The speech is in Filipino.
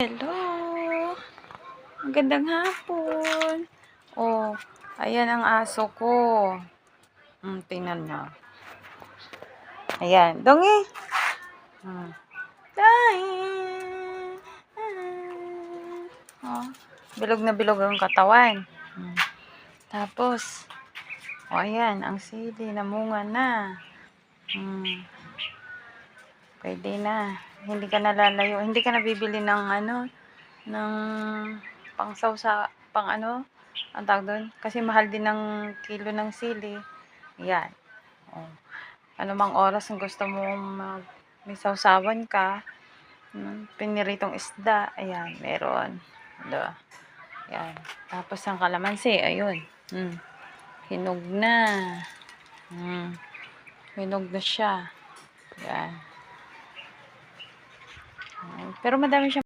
Hello! Magandang hapon. Oh, ayan ang aso ko. Tingnan mo. Ayan, dongi. Oh, bilog na bilog ang katawan. Tapos, ayan, ang sili, namunga na. Pwede na. Hindi ka nalalayo. Hindi ka nabibili ng ng ang tawag doon. Kasi mahal din ng kilo ng sili. Yan. Oh. Ano mang oras kung gusto mo may sausawan ka, piniritong isda, ayan, meron. Diba? Yan. Tapos ang kalamansi, ayun. Hinog na. Hinog na siya. Yan. Pero madami siya